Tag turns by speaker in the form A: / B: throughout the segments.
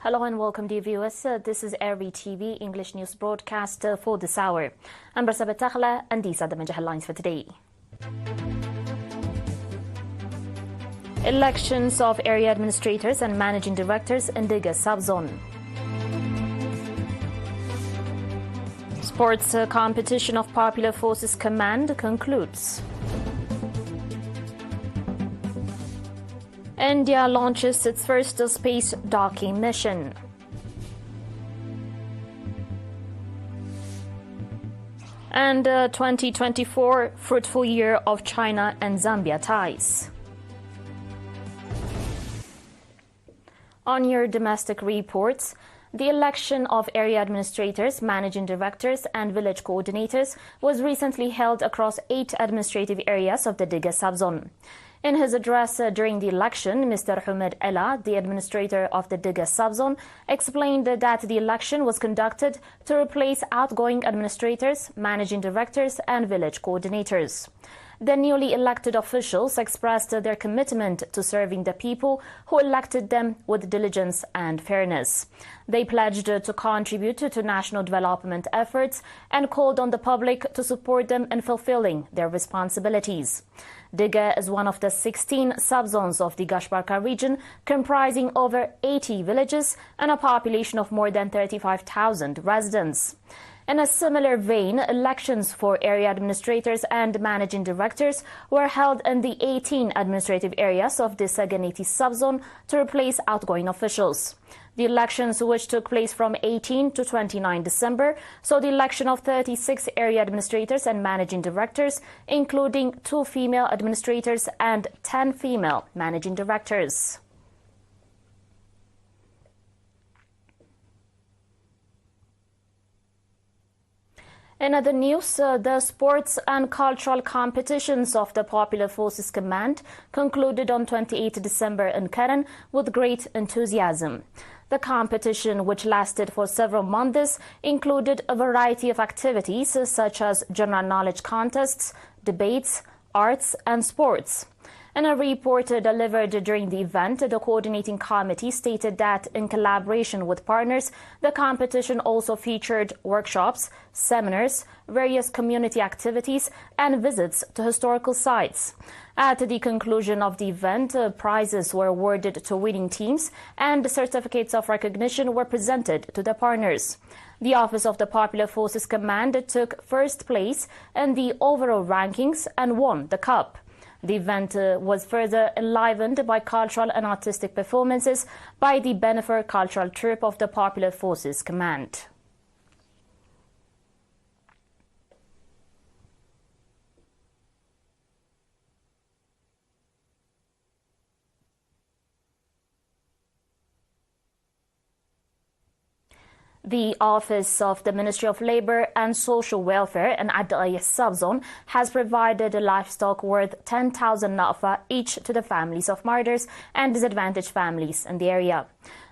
A: Hello and welcome, dear viewers. This is ERi-TV English news broadcast for this hour. I'm Barsabet Takhla, and these are the major headlines for today. Elections of area administrators and managing directors in Diga subzone. Sports competition of Popular Forces Command concludes. India launches its first space docking mission. And 2024 fruitful year of China and Zambia ties. On your domestic reports, the election of area administrators, managing directors and village coordinators was recently held across 8 administrative areas of the Diga subzone. In his address during the election, Mr. Humed Ella, the administrator of the Diga subzone, explained that the election was conducted to replace outgoing administrators, managing directors and village coordinators. The newly elected officials expressed their commitment to serving the people who elected them with diligence and fairness. They pledged to contribute to national development efforts and called on the public to support them in fulfilling their responsibilities. Diga is one of the 16 subzones of the Gashbarka region, comprising over 80 villages and a population of more than 35,000 residents. In a similar vein, elections for area administrators and managing directors were held in the 18 administrative areas of the Saganeti subzone to replace outgoing officials. The elections, which took place from 18 to 29 December, saw the election of 36 area administrators and managing directors, including 2 female administrators and 10 female managing directors. In other news, the sports and cultural competitions of the Popular Forces Command concluded on 28 December in Karen with great enthusiasm. The competition, which lasted for several months, included a variety of activities such as general knowledge contests, debates, arts and sports. In a report delivered during the event, the coordinating committee stated that in collaboration with partners, the competition also featured workshops, seminars, various community activities and visits to historical sites. At the conclusion of the event, prizes were awarded to winning teams and certificates of recognition were presented to the partners. The Office of the Popular Forces Command took first place in the overall rankings and won the cup. The event was further enlivened by cultural and artistic performances by the Benefer Cultural Troupe of the Popular Forces Command. The Office of the Ministry of Labour and Social Welfare in Adaya subzone has provided livestock worth 10,000 nafa each to the families of martyrs and disadvantaged families in the area.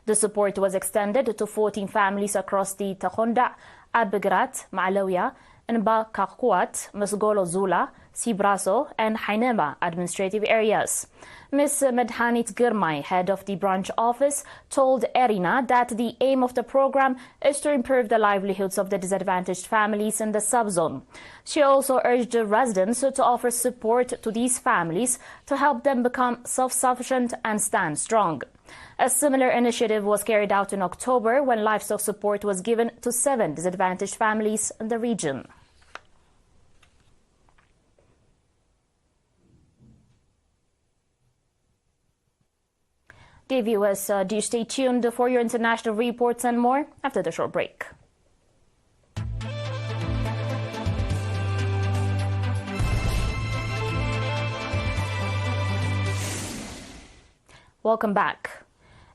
A: The support was extended to 14 families across the Takhonda, Abigrat, Malawiya, Nba Kakwat, Musgolo Zula, Sibraso and Hainema administrative areas. Ms. Medhanit Girmay, head of the branch office, told ERINA that the aim of the program is to improve the livelihoods of the disadvantaged families in the subzone. She also urged the residents to offer support to these families to help them become self-sufficient and stand strong. A similar initiative was carried out in October when livestock support was given to 7 disadvantaged families in the region. Dear viewers, do stay tuned for your international reports and more after the short break. Welcome back.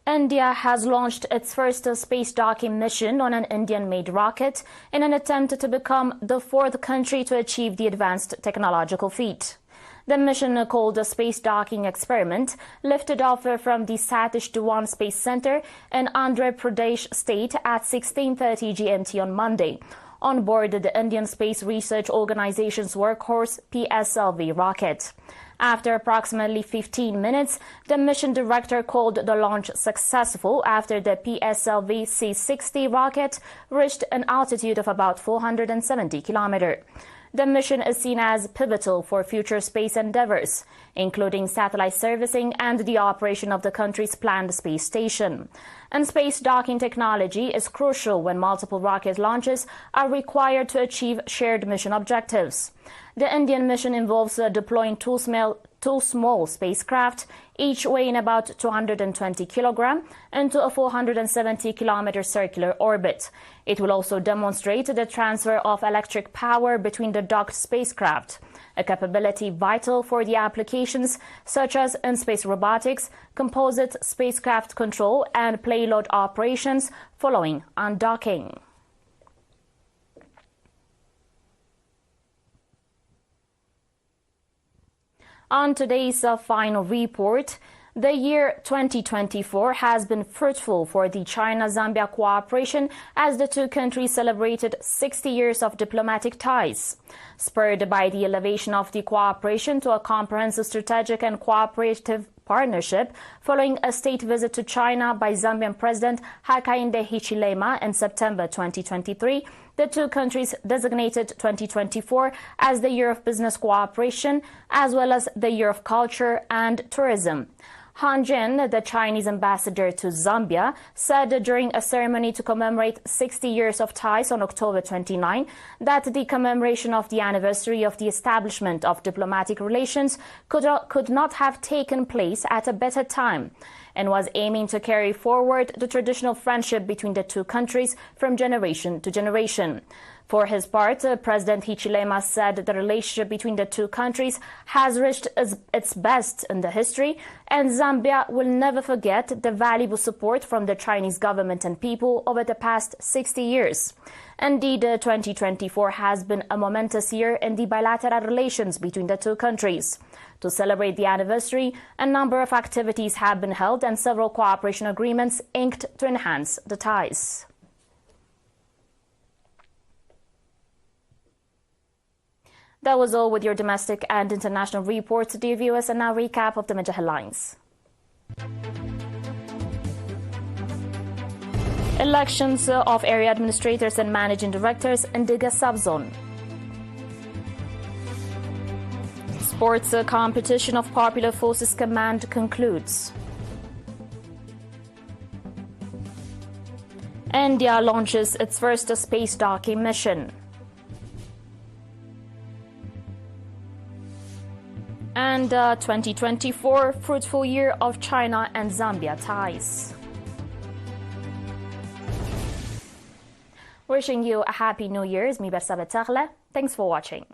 A: India has launched its first space docking mission on an Indian-made rocket in an attempt to become the 4th country to achieve the advanced technological feat. The mission, called the Space Docking Experiment, lifted off from the Satish Dhawan Space Center in Andhra Pradesh state at 16:30 GMT on Monday, on board the Indian Space Research Organization's workhorse PSLV rocket. After approximately 15 minutes, the mission director called the launch successful after the PSLV C-60 rocket reached an altitude of about 470 kilometers. The mission is seen as pivotal for future space endeavors, including satellite servicing and the operation of the country's planned space station. And space docking technology is crucial when multiple rocket launches are required to achieve shared mission objectives. The Indian mission involves deploying two small spacecraft, each weighing about 220 kilograms, into a 470-kilometer circular orbit. It will also demonstrate the transfer of electric power between the docked spacecraft, a capability vital for the applications such as in-space robotics, composite spacecraft control, and payload operations following undocking. On today's final report, the year 2024 has been fruitful for the China-Zambia cooperation as the two countries celebrated 60 years of diplomatic ties. Spurred by the elevation of the cooperation to a comprehensive strategic and cooperative partnership following a state visit to China by Zambian President Hakainde Hichilema in September 2023, the two countries designated 2024 as the Year of Business Cooperation, as well as the Year of Culture and Tourism. Han Jin, the Chinese ambassador to Zambia, said during a ceremony to commemorate 60 years of ties on October 29 that the commemoration of the anniversary of the establishment of diplomatic relations could not have taken place at a better time, and was aiming to carry forward the traditional friendship between the two countries from generation to generation. For his part, President Hichilema said the relationship between the two countries has reached its best in the history, and Zambia will never forget the valuable support from the Chinese government and people over the past 60 years. Indeed, 2024 has been a momentous year in the bilateral relations between the two countries. To celebrate the anniversary, a number of activities have been held and several cooperation agreements inked to enhance the ties. That was all with your domestic and international reports, dear viewers, and now recap of the major headlines. Elections of area administrators and managing directors in Diga subzone. Sports competition of Popular Forces Command concludes. India launches its first space docking mission. And 2024 fruitful year of China and Zambia ties. Wishing you a happy New Year's. Mi Bersa Betagle. Thanks for watching.